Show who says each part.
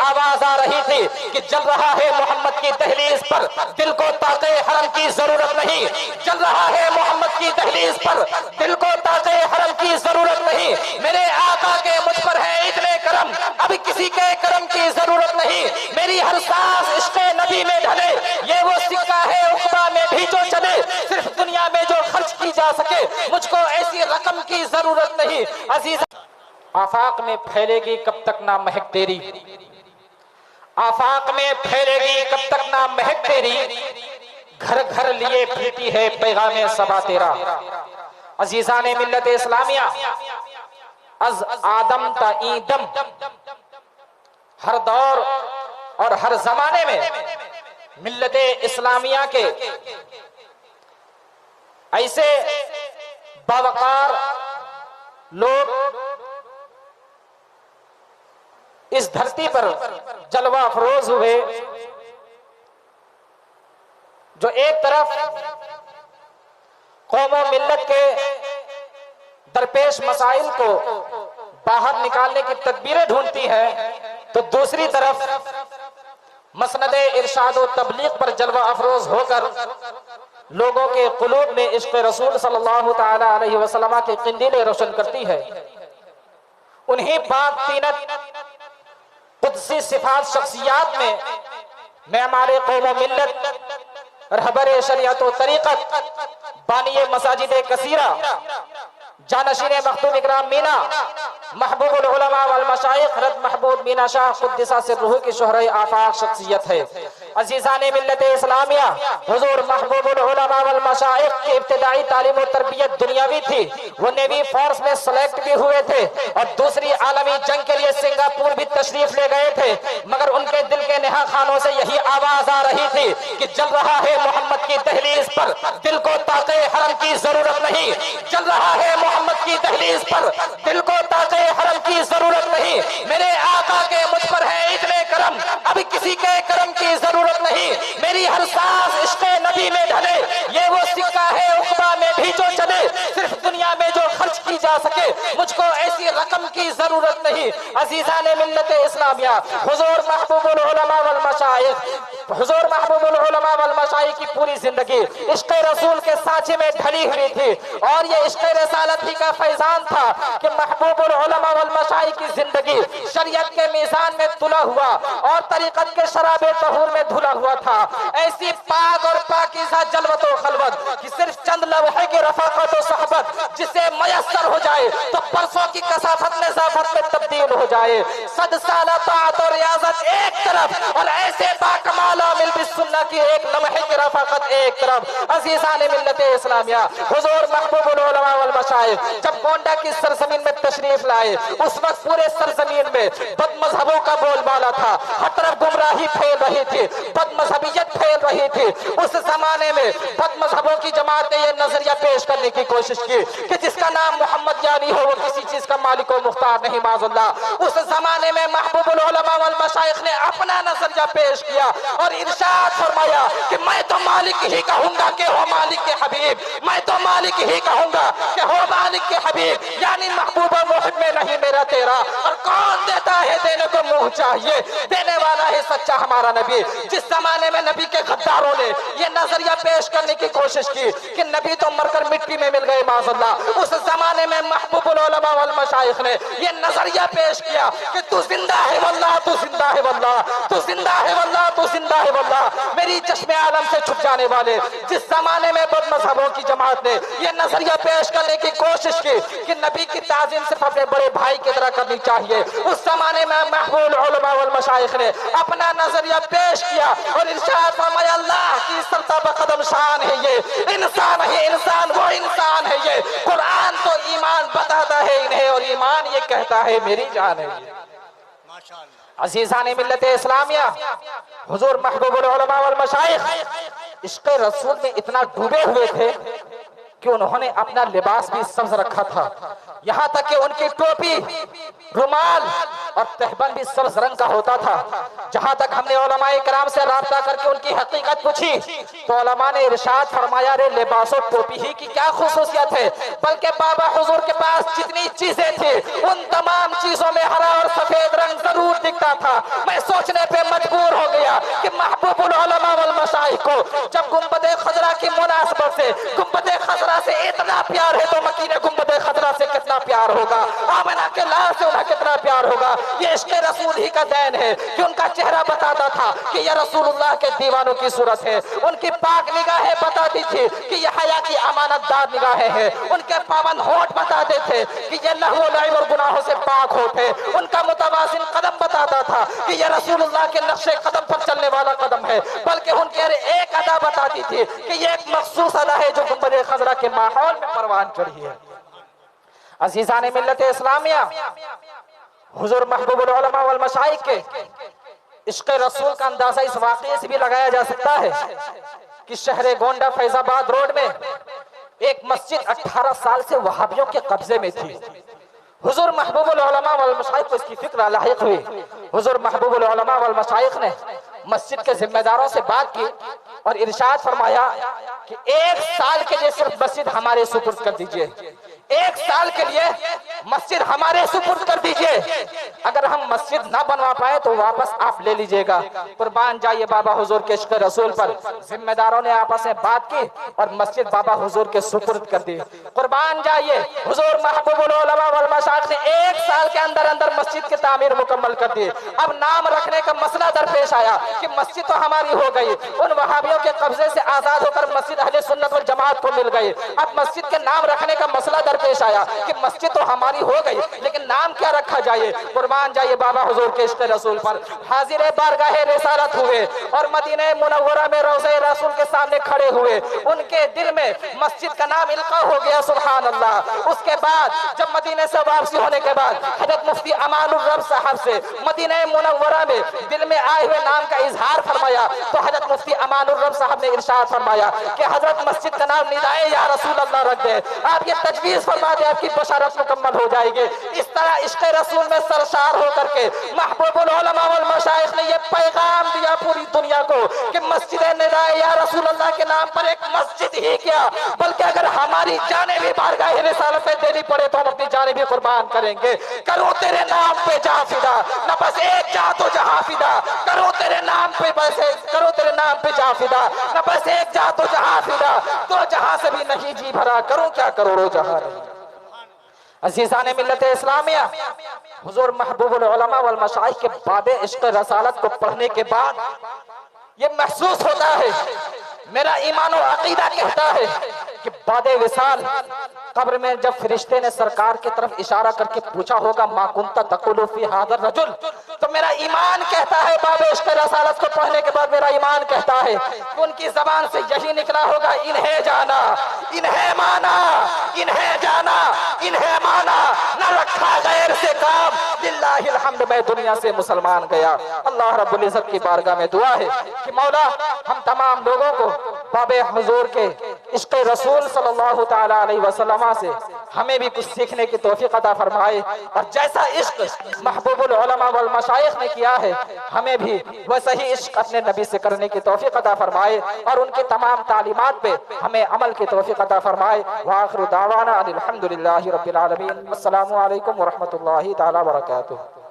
Speaker 1: آواز آ رہی تھی کہ چل رہا ہے محمد کی دہلیز پر، دل کو طاقے حرم کی ضرورت نہیں، چل رہا ہے محمد کی دہلیز پر، دل کو طاقے حرم کی ضرورت نہیں، میرے آقا کے مجھ پر ہے اتنے کرم، اب کسی کے کرم کی ضرورت نہیں، میری ہر سانس عشق نبی میں ڈھلے، یہ وہ سکہ ہے عقبہ میں بھی جو چلے، صرف دنیا میں جو خرچ کی جا سکے، مجھ کو ایسی رقم کی ضرورت نہیں۔ عزیز آفاق میں پھیلے گی کب تک نہ مہک تیری، آفاق میں پھیلے گی کب تک نہ مہک تیری، گھر گھر لیے پھرتی ہے پیغام صبا تیرا۔ عزیزان ملت اسلامیہ، از آدم تا ایدم، ہر دور اور ہر زمانے میں ملت اسلامیہ کے ایسے باوقار لوگ اس دھرتی پر جلوہ افروز ہوئے، جو ایک طرف قوم و ملت کے درپیش مسائل کو باہر نکالنے کی تدبیریں ڈھونڈتی ہے، تو دوسری طرف مسند ارشاد و تبلیغ پر جلوہ افروز ہو کر لوگوں کے قلوب میں عشق رسول صلی اللہ تعالی علیہ وسلم کے قندیلیں روشن کرتی ہے۔ انہی پاک تینت قدسی صفات شخصیات میں معمار قوم و ملت، رہبر شریعت و طریقت، بانی مساجد کثیرہ، جانشین مختوم اکرام مینا، محبوب العلماء والمشائخ حضرت محبوب مینا شاہ قدس سرہ کی شہرہ آفاق شخصیت ہے۔ عزیزان ملت اسلامیہ، حضور محبوب العلماء والمشائخ کی ابتدائی تعلیم و تربیت دنیاوی تھی، وہ نیوی فورس میں سلیکٹ بھی ہوئے تھے اور دوسری عالمی جنگ کے لیے سنگاپور بھی تشریف لے گئے تھے، مگر ان کے دل کے نہا خانوں سے یہی آواز آ رہی تھی کہ چل رہا ہے محمد کی دہلیز پر، دل کو طاقے حرم کی ضرورت نہیں، چل رہا ہے محمد کی دہلیز پر، دل کو طاقے حرم کی ضرورت نہیں، میرے آقا کے مجھ پر ہے اتنے کرم، اب کسی کے کرم کی ضرورت نہیں، میری ہر سانس عشق نبی میں ڈھلے، یہ وہ سکہ ہے عقبہ میں بھی جو چلے، صرف دنیا میں جو خرچ کی جا سکے، مجھ کو ایسی رقم کی ضرورت نہیں۔ عزیزان ملت اسلامیہ، حضور محبوب العلماء والمشائخ، حضور محبوب العلماء والمشائخ کی پوری زندگی عشق رسول کے سانچے میں ڈھلی ہوئی تھی، اور یہ عشق رسالت ہی کا فیضان تھا کہ محبوب العلماء والمشائخ کی زندگی شریعت کے میزان میں تلا ہوا اور طریقت کے شراب طہور میں دھلا ہوا تھا، ایسی پاک اور پاکیزہ جلوت و خلوت کہ صرف چند لمحے کی رفاقت و صحبت جسے میسر ہو جائے تو پرسوں کی کثافت نظافت میں تبدیل ہو جائے، 100 سالہ طاعت و ریاضت ایک طرف اور ایسے باکمال عامل بالسنہ کی ایک لمحے کی رفاقت ایک طرف۔ عزیزان ملت اسلامیہ، حضور محبوب العلماء والمشائخ جب گونڈا کی سرزمین میں تشریف لائے، اس وقت پورے سرزمین میں بد مذہبوں کا بول بالا تھا، ہر طرف گمراہی پھیل رہی تھی، بد مذہبیت پھیل رہی تھی۔ اس زمانے میں بد مذہبوں کی جماعت نے یہ نظریہ پیش کرنے کی کوشش کی کہ جس کا نام محمد یعنی ہو وہ کسی چیز کا مالک و مختار نہیں، معاذ اللہ۔ اس زمانے میں محبوب العلماء والمشائخ نے اپنا نظریہ پیش کیا اور ارشاد فرمایا کہ میں تو مالک ہی کہوں گا کہ ہو مالک کے حبیب، میں تو مالک ہی کہوں گا کہ ہو مالک کے حبیب، یعنی محبوبہ محب میں نہیں میرا تیرا، اور کون دیتا ہے دینے کو منہ چاہیے، دینے والا ہے سچا ہمارا نبی۔ جس زمانے میں نبی کے غداروں نے یہ نظریہ پیش کرنے کی کوشش کی کہ نبی تو مر کر مٹی میں مل گئے معاذ اللہ، اس زمانے میں محبوب العلماء والمشائخ نے یہ نظریہ پیش کیا کہ تو زندہ ہے واللہ، تو زندہ ہے واللہ، تو زندہ ہے واللہ، تو زندہ ہے واللہ، میری چشم عالم سے چھپ جانے والے۔ جس زمانے میں بد مذہبوں کی جماعت نے یہ نظریہ پیش کرنے کی کوشش کی کہ نبی کی تعظیم صرف اپنے بڑے بھائی کی طرح کرنی چاہیے، اس زمانے میں محبوب العلماء والمشائخ نے اپنا نظریہ پیش کیا اور ارشاد فرمایا اللہ کی سرتا بقدم شان ہے یہ انسان ہے، انسان وہ انسان ہے، یہ قرآن تو ایمان بتاتا ہے انہیں اور ایمان یہ کہتا ہے میری جان ہے یہ۔ عزیزان ملت اسلامیہ، حضور محبوب العلماء والمشائخ عشق رسول میں اتنا ڈوبے ہوئے تھے کہ انہوں نے اپنا لباس بھی سبز رکھا تھا، یہاں تک کہ ان کی ٹوپی रुमाल और तहबंद भी सब्ज रंग का होता था। जहां तक हमने उलमाए किराम से राब्ता करके उनकी हकीकत पूछी तो उलमा ने इरशाद फरमाया, रे लिबास और टोपी ही की क्या खुसूसियत है, बल्कि बाबा हुजूर के पास जितनी चीजें थी उन तमाम चीजों में हरा और सफेद रंग जरूर दिखता था। मैं सोचने पे मजबूर हो गया कि महबूबुल उलमा वल मशाइख को जब गुंबद खजरा की मुनासबत से गुंबद खजरा से इतना प्यार है तो मकीन गुंबद खजरा से कितना प्यार होगा, आमिना के लाल से उन्हें कितना प्यार होगा। ये इश्क़ रसूल ही का देन है कि उनका चेहरा बताता था कि ये रसूलुल्लाह के दीवानों की सूरत है। उनकी पाक निगाहें बताती थी कि ये हया की अमानतदार निगाहें हैं। उनके पावन होंठ बताते थे कि ये लहू लाइब और गुनाहों से पाक होते। उनका मुतवाज़िन कदम बताता था कि ये रसूलुल्लाह के नक्शे कदम पर चलने वाला कदम है। बल्कि उनकी हर एक अदा बताती थी कि ये एक मखसूस अदा है जो गुंबद खजरा के माहौल में परवान चढ़ी है। अज़ीज़ान मिल्लत इस्लामिया, हुज़ूर महबूबुल उलमा वल मशाइख के इश्क़ रसूल का अंदाज़ा इस वाक़ये से भी लगाया जा सकता है कि शहर गोंडा फैज़ाबाद रोड में एक मस्जिद 18 साल से वहाबियों के कब्जे में थी। हुज़ूर महबूबुल उलमा वल मशाइख को इसकी फिक्र लाहिक़ हुई। हुज़ूर महबूबुल उलमा वल मशाइख ने मस्जिद के जिम्मेदारों से बात की और इरशाद फरमाया कि 1 साल के लिए सिर्फ मस्जिद हमारे सुपुर्द कर दीजिए, 1 साल के लिए मस्जिद हमारे सुपुर्द कर दीजिए। अगर हम मस्जिद ना बनवा पाए तो वापस आप ले लीजिएगा। कुर्बान जाइए बाबा हुजूर के इश्क़ रसूल पर। जिम्मेदारों ने आपस में बात की और मस्जिद बाबा हुजूर के सुपुर्द कर दी। कुर्बान जाइए, हुजूर महबूबुल उलमा वल मशाइख ने 1 साल के अंदर अंदर मस्जिद की तामीर मुकम्मल कर दी। अब नाम रखने का मसला दरपेश आया कि मस्जिद तो हमारी हो गई, उन वहाबियों के कब्जे से आजाद होकर मस्जिद अहले सुन्नत वल जमात को मिल गई। अब मस्जिद के नाम रखने का मसला दरपेश आया कि मस्जिद तो हमारी हो गई लेकिन नाम क्या रखा जाए। कुर्बान जाइए बाबा हुजूर के इश्क़ रसूल पर। हाजिर बारगाह रिसालत हुए और मदीना मुनव्वरा में रोज़े रसूल के सामने खड़े हुए। उनके दिल में मस्जिद का नाम इल्का हो गया, सुभान अल्लाह। उसके बाद जब मदीने से वापसी होने के बाद हज़रत मुफ्ती अमानुर रब साहब से मदीना मुनव्वरा में दिल में आए हुए नाम का इजहार फरमाया तो हज़रत मुफ्ती अमानुर रब साहब ने इरशाद फरमाया कि हज़रत मस्जिद का नाम निदाए या रसूल अल्लाह रख दे। आप ये तजवीज़ फरमा दे, आपकी बशारत मुकम्मल हो जाएगी। इस तरह इश्क़ रसूल में सरशार होकर के महबूबुल उलमा वल मशाइख ने ये पैगाम दिया पूरी दुनिया को कि मस्जिद निदाए या रसूल अल्लाह के नाम पर एक मस्जिद ही क्या बल्कि अगर हमारी जानें भी बारगाह रिसालत में देनी पड़े तो हम अपनी जानें भी कुर्बान करेंगे। करो तेरे नाम पे जा फिदा, न बस एक जा तो जहां फिदा। करो तेरे नाम पे बस करो तेरे नाम पे जा फिदा, न बस एक जा तो जहां फिदा। तो जहां से भी नहीं जी भरा, करो क्या करोड़ों जहां नहीं। अज़ीज़ान मिल्लत इस्लामिया, हुज़ूर महबूबुल उलमा वल मशाइख के बाब इश्क़ रसालत को पढ़ने के बाद ये महसूस होता है, मेरा ईमान और अकीदा कहता है कि बाद विसाल कब्र में जब फरिश्ते ने सरकार की तरफ इशारा करके पूछा होगा मा कुंता तक़ुलु फी हाज़ा रजुल, तो मेरा ईमान कहता है बाब इश्क़ रसालत को पढ़ने के बाद मेरा ईमान कहता है कि उनकी ज़बान से यही निकला होगा, इन्हें जाना, इन्हें माना, इन्हें जाना, इन्हें माना, न रखा गैर से काम, लिल्लाहिल हम्द, मैं दुनिया से मुसलमान गया। अल्लाह रब्बुल इज़्ज़त की बारगाह में दुआ है कि मौला हम तमाम लोगों को बाबे हुजूर के इश्क़ रसूल सल्लल्लाहु तआला अलैहि वसल्लम से हमें भी कुछ सीखने की तौफीक अता फरमाए और जैसा इश्क़ महबूबुल उलमा वल मशाइख ने किया है हमें भी वैसा ही इश्क़ अपने नबी से करने की तौफीक अता फरमाए और उनकी तमाम तालीमात पे हमें अमल की तौफीक अता फरमाए। व आखिरु दावाना अनिल हम्दुलिल्लाहि रब्बिल आलमीन। अस्सलामु अलैकुम व रहमतुल्लाहि तआला व बरकातुहू।